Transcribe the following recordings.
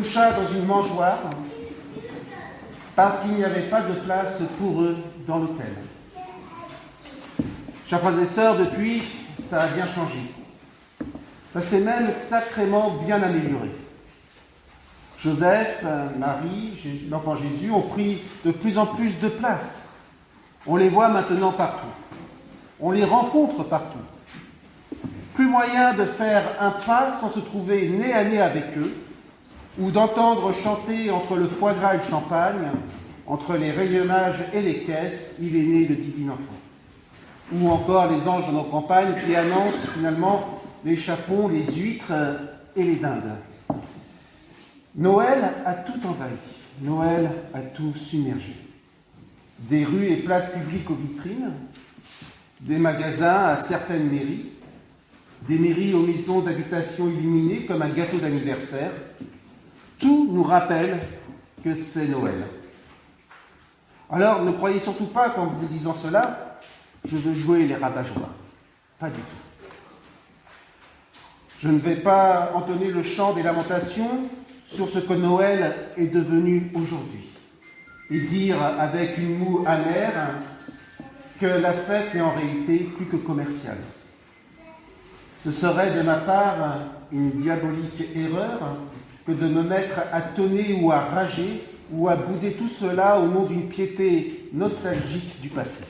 coucha dans une mangeoire parce qu'il n'y avait pas de place pour eux dans l'hôtel. Chers frères et sœurs, depuis, ça a bien changé. Ça s'est même sacrément bien amélioré. Joseph, Marie, l'enfant Jésus ont pris de plus en plus de place. On les voit maintenant partout. On les rencontre partout. Plus moyen de faire un pas sans se trouver nez à nez avec eux, ou d'entendre chanter entre le foie gras et le champagne, entre les rayonnages et les caisses, il est né le divin enfant. Ou encore les anges dans nos campagnes qui annoncent finalement les chapons, les huîtres et les dindes. Noël a tout envahi, Noël a tout submergé. Des rues et places publiques aux vitrines, des magasins à certaines mairies, des mairies aux maisons d'habitation illuminées comme un gâteau d'anniversaire, tout nous rappelle que c'est Noël. Alors ne croyez surtout pas qu'en vous disant cela, je veux jouer les rabat-joie. Pas du tout. Je ne vais pas entonner le chant des lamentations sur ce que Noël est devenu aujourd'hui et dire avec une moue amère que la fête n'est en réalité plus que commerciale. Ce serait de ma part une diabolique erreur que de me mettre à tonner ou à rager ou à bouder tout cela au nom d'une piété nostalgique du passé.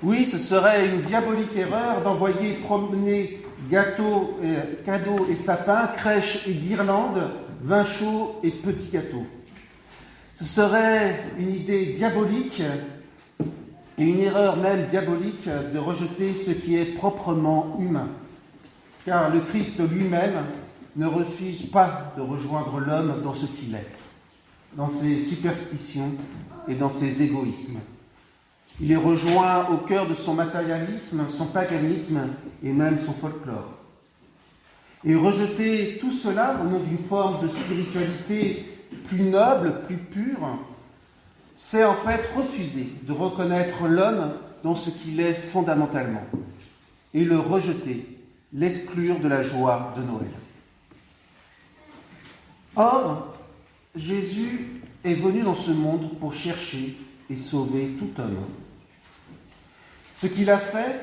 Oui, ce serait une diabolique erreur d'envoyer promener gâteaux, cadeaux et sapins, crèches et guirlandes, vin chaud et petits gâteaux. Ce serait une idée diabolique et une erreur même diabolique de rejeter ce qui est proprement humain. Car le Christ lui-même ne refuse pas de rejoindre l'homme dans ce qu'il est, dans ses superstitions et dans ses égoïsmes. Il est rejoint au cœur de son matérialisme, son paganisme et même son folklore. Et rejeter tout cela au nom d'une forme de spiritualité plus noble, plus pure, c'est en fait refuser de reconnaître l'homme dans ce qu'il est fondamentalement et le rejeter, l'exclure de la joie de Noël. Or, Jésus est venu dans ce monde pour chercher et sauver tout homme. Ce qu'il a fait,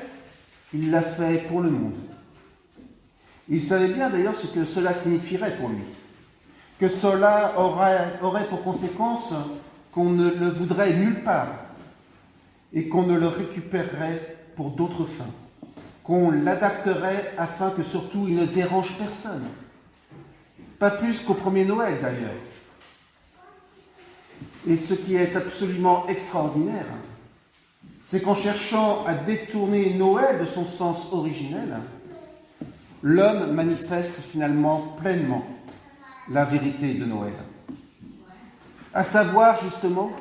il l'a fait pour le monde. Il savait bien d'ailleurs ce que cela signifierait pour lui, que cela aurait pour conséquence qu'on ne le voudrait nulle part et qu'on ne le récupérerait pour d'autres fins, qu'on l'adapterait afin que surtout il ne dérange personne, pas plus qu'au premier Noël d'ailleurs. Et ce qui est absolument extraordinaire, c'est qu'en cherchant à détourner Noël de son sens originel, l'homme manifeste finalement pleinement la vérité de Noël. À savoir justement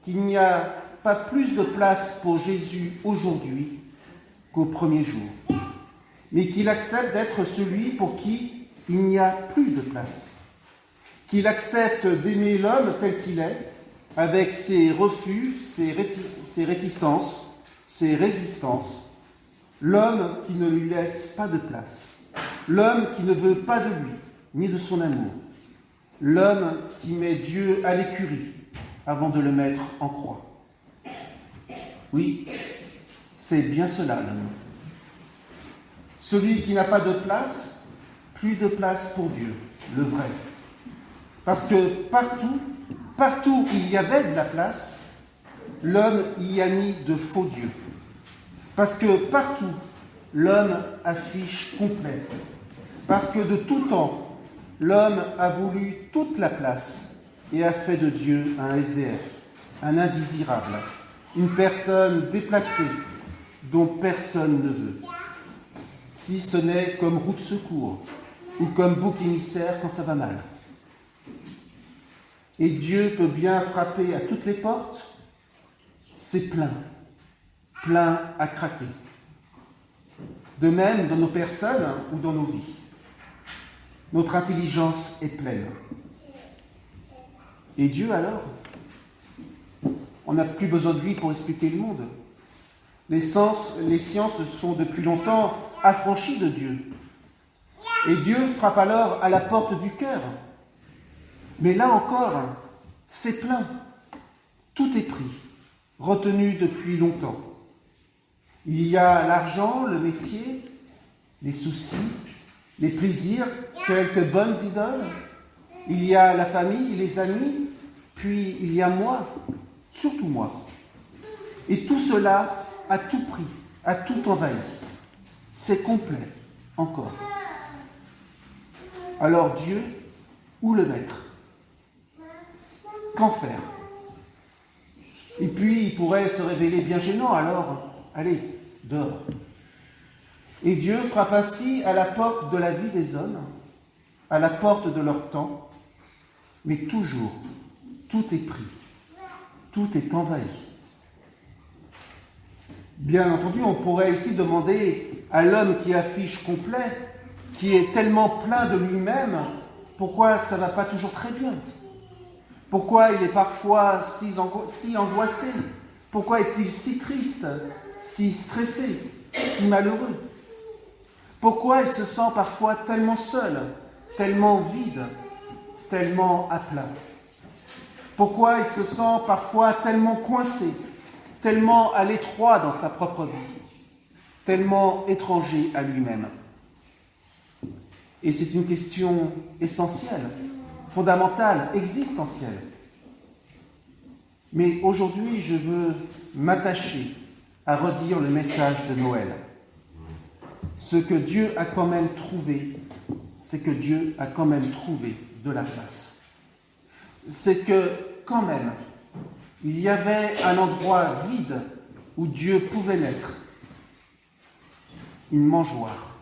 qu'il n'y a pas plus de place pour Jésus aujourd'hui qu'au premier jour, mais qu'il accepte d'être celui pour qui il n'y a plus de place, qu'il accepte d'aimer l'homme tel qu'il est, avec ses refus, ses réticences, ses résistances, l'homme qui ne lui laisse pas de place, l'homme qui ne veut pas de lui, ni de son amour, l'homme qui met Dieu à l'écurie avant de le mettre en croix. Oui, c'est bien cela l'homme. Celui qui n'a pas de place, plus de place pour Dieu, le vrai. Parce que partout où il y avait de la place, l'homme y a mis de faux dieux. Parce que partout, l'homme affiche complet. Parce que de tout temps, l'homme a voulu toute la place et a fait de Dieu un SDF, un indésirable, une personne déplacée dont personne ne veut, si ce n'est comme roue de secours ou comme bouc émissaire quand ça va mal. Et Dieu peut bien frapper à toutes les portes, c'est plein à craquer. De même dans nos personnes ou dans nos vies. Notre intelligence est pleine. Et Dieu alors, on n'a plus besoin de lui pour expliquer le monde. Les sciences sont depuis longtemps affranchies de Dieu. Et Dieu frappe alors à la porte du cœur Mais là encore, c'est plein. Tout est pris, retenu depuis longtemps. Il y a l'argent, le métier, les soucis, les plaisirs, quelques bonnes idoles. Il y a la famille, les amis, puis il y a moi, surtout moi. Et tout cela a tout pris, a tout envahi. C'est complet, encore. Alors Dieu, où le mettre? Qu'en faire? Et puis il pourrait se révéler bien gênant, alors allez, dehors. Et Dieu frappe ainsi à la porte de la vie des hommes, à la porte de leur temps, mais toujours, tout est pris, tout est envahi. Bien entendu, on pourrait ici demander à l'homme qui affiche complet, qui est tellement plein de lui-même, pourquoi ça ne va pas toujours très bien? Pourquoi il est parfois si angoissé? Pourquoi est-il si triste, si stressé, si malheureux? Pourquoi il se sent parfois tellement seul, tellement vide, tellement à plat? Pourquoi il se sent parfois tellement coincé, tellement à l'étroit dans sa propre vie, tellement étranger à lui-même? Et c'est une question essentielle, fondamentale, existentielle. Mais aujourd'hui, je veux m'attacher à redire le message de Noël. Ce que Dieu a quand même trouvé, c'est que Dieu a quand même trouvé de la place. C'est que, quand même, il y avait un endroit vide où Dieu pouvait naître. Une mangeoire.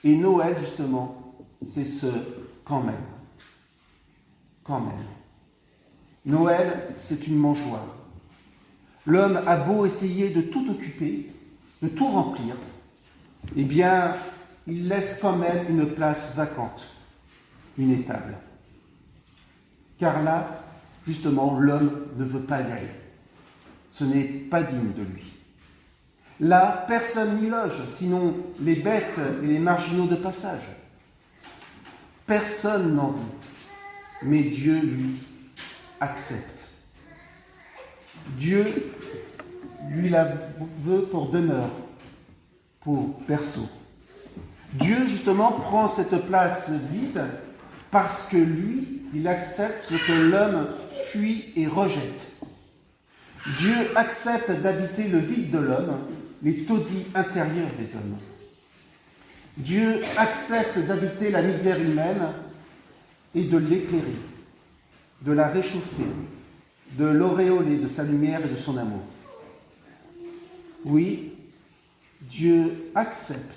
Et Noël, justement, c'est ce quand même. Quand même. Noël, c'est une mangeoire. L'homme a beau essayer de tout occuper, de tout remplir, eh bien, il laisse quand même une place vacante, une étable. Car là, justement, l'homme ne veut pas y aller. Ce n'est pas digne de lui. Là, personne n'y loge, sinon les bêtes et les marginaux de passage. Personne n'en veut, mais Dieu, lui, accepte. Dieu, lui, la veut pour demeure, pour berceau. Dieu, justement, prend cette place vide parce que lui, il accepte ce que l'homme fuit et rejette. Dieu accepte d'habiter le vide de l'homme, les taudis intérieurs des hommes. Dieu accepte d'habiter la misère humaine et de l'éclairer, de la réchauffer, de l'auréoler de sa lumière et de son amour. Oui, Dieu accepte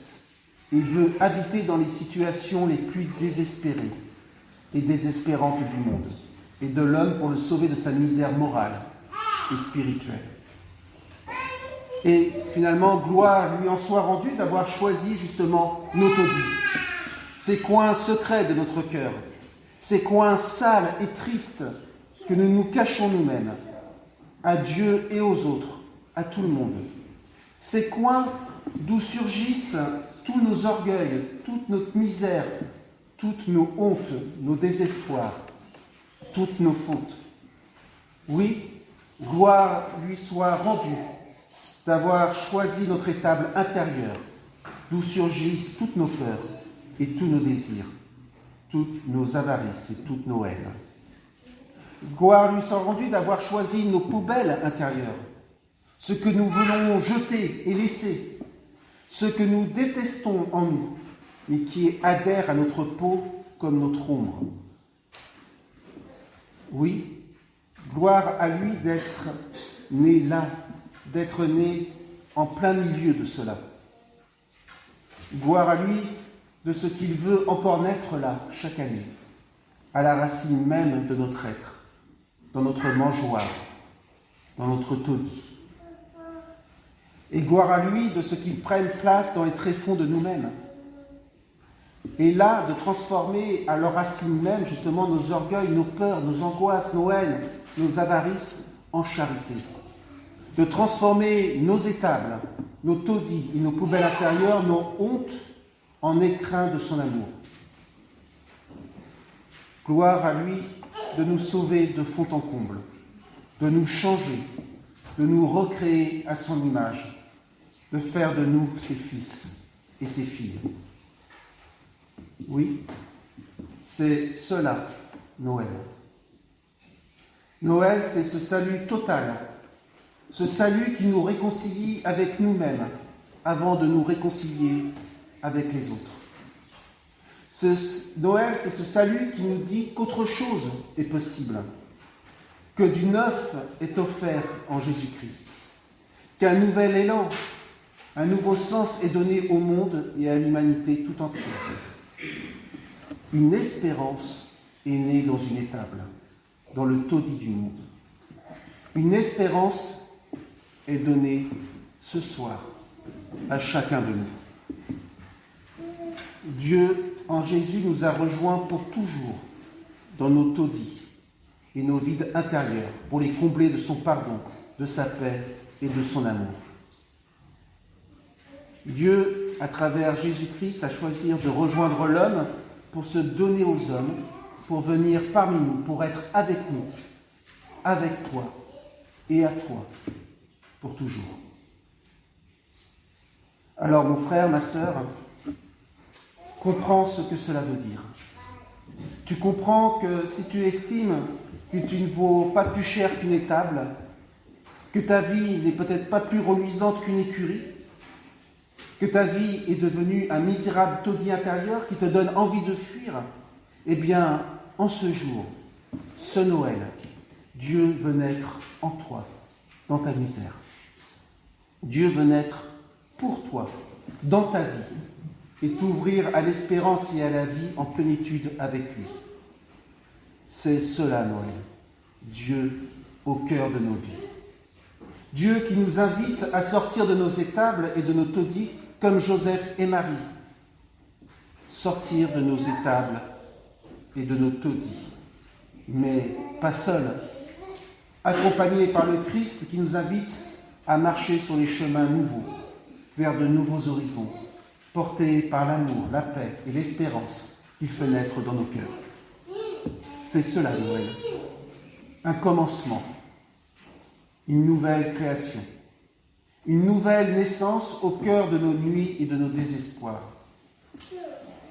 et veut habiter dans les situations les plus désespérées et désespérantes du monde et de l'homme pour le sauver de sa misère morale et spirituelle. Et finalement, gloire lui en soit rendue d'avoir choisi justement nos taudis, ces coins secrets de notre cœur, ces coins sales et tristes que nous nous cachons nous-mêmes, à Dieu et aux autres, à tout le monde. Ces coins d'où surgissent tous nos orgueils, toute notre misère, toutes nos hontes, nos désespoirs, toutes nos fautes. Oui, gloire lui soit rendue d'avoir choisi notre étable intérieure, d'où surgissent toutes nos peurs et tous nos désirs, toutes nos avarices et toutes nos haines. Gloire lui soit rendue d'avoir choisi nos poubelles intérieures, ce que nous voulons jeter et laisser, ce que nous détestons en nous, mais qui adhère à notre peau comme notre ombre. Oui, gloire à lui d'être né là, d'être né en plein milieu de cela. Gloire à lui de ce qu'il veut encore naître là, chaque année, à la racine même de notre être, dans notre mangeoire, dans notre taudis. Et gloire à lui de ce qu'il prenne place dans les tréfonds de nous-mêmes. Et là, de transformer à leur racine même, justement, nos orgueils, nos peurs, nos angoisses, nos haines, nos avarices en charité. De transformer nos étables, nos taudis et nos poubelles intérieures, nos hontes, en écrins de son amour. Gloire à lui de nous sauver de fond en comble, de nous changer, de nous recréer à son image, de faire de nous ses fils et ses filles. Oui, c'est cela, Noël. Noël, c'est ce salut total, ce salut qui nous réconcilie avec nous-mêmes avant de nous réconcilier avec les autres. Noël, c'est ce salut qui nous dit qu'autre chose est possible, que du neuf est offert en Jésus-Christ, qu'un nouvel élan, un nouveau sens est donné au monde et à l'humanité tout entière. Une espérance est née dans une étable, dans le taudis du monde. Une espérance est donnée ce soir à chacun de nous. Dieu, en Jésus, nous a rejoints pour toujours dans nos taudis et nos vides intérieurs, pour les combler de son pardon, de sa paix et de son amour. Dieu, à travers Jésus-Christ, a choisi de rejoindre l'homme pour se donner aux hommes, pour venir parmi nous, pour être avec nous, avec toi et à toi, pour toujours. Alors, mon frère, ma sœur, comprends ce que cela veut dire. Tu comprends que si tu estimes que tu ne vaux pas plus cher qu'une étable, que ta vie n'est peut-être pas plus reluisante qu'une écurie, que ta vie est devenue un misérable taudis intérieur qui te donne envie de fuir, eh bien, en ce jour, ce Noël, Dieu veut naître en toi, dans ta misère. Dieu veut naître pour toi, dans ta vie, et t'ouvrir à l'espérance et à la vie en plénitude avec lui. C'est cela, Noël. Dieu au cœur de nos vies. Dieu qui nous invite à sortir de nos étables et de nos taudis comme Joseph et Marie. Sortir de nos étables et de nos taudis. Mais pas seuls. Accompagnés par le Christ qui nous invite à marcher sur les chemins nouveaux, vers de nouveaux horizons, portés par l'amour, la paix et l'espérance qu'il fait naître dans nos cœurs. C'est cela, Noël. Un commencement, une nouvelle création, une nouvelle naissance au cœur de nos nuits et de nos désespoirs.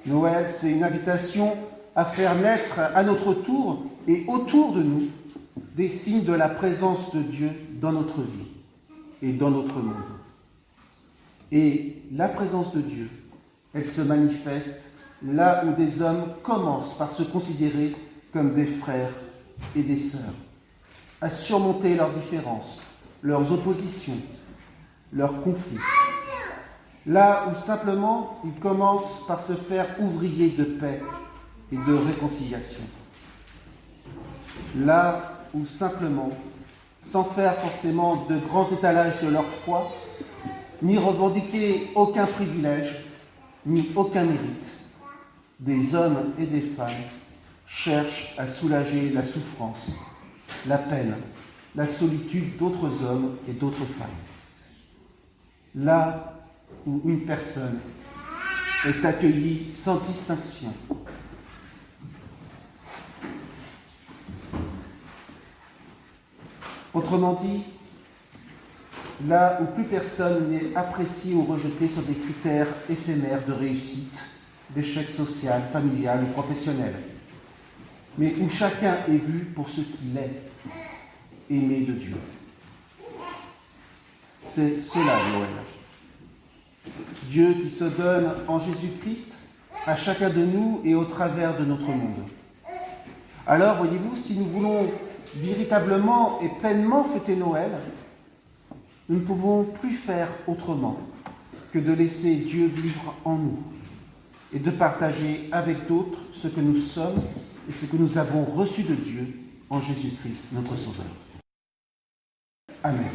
Noël, c'est une invitation à faire naître à notre tour et autour de nous des signes de la présence de Dieu dans notre vie et dans notre monde. Et la présence de Dieu, elle se manifeste là où des hommes commencent par se considérer comme des frères et des sœurs, à surmonter leurs différences, leurs oppositions, leurs conflits. Là où simplement ils commencent par se faire ouvriers de paix et de réconciliation. Là où simplement, sans faire forcément de grands étalages de leur foi, ni revendiquer aucun privilège, ni aucun mérite, des hommes et des femmes cherchent à soulager la souffrance, la peine, la solitude d'autres hommes et d'autres femmes. Là où une personne est accueillie sans distinction. Autrement dit, là où plus personne n'est apprécié ou rejeté sur des critères éphémères de réussite, d'échec social, familial ou professionnel, mais où chacun est vu pour ce qu'il est, aimé de Dieu. C'est cela, Noël. Dieu qui se donne en Jésus-Christ à chacun de nous et au travers de notre monde. Alors, voyez-vous, si nous voulons véritablement et pleinement fêter Noël, nous ne pouvons plus faire autrement que de laisser Dieu vivre en nous et de partager avec d'autres ce que nous sommes et ce que nous avons reçu de Dieu en Jésus-Christ, notre Sauveur. Amen.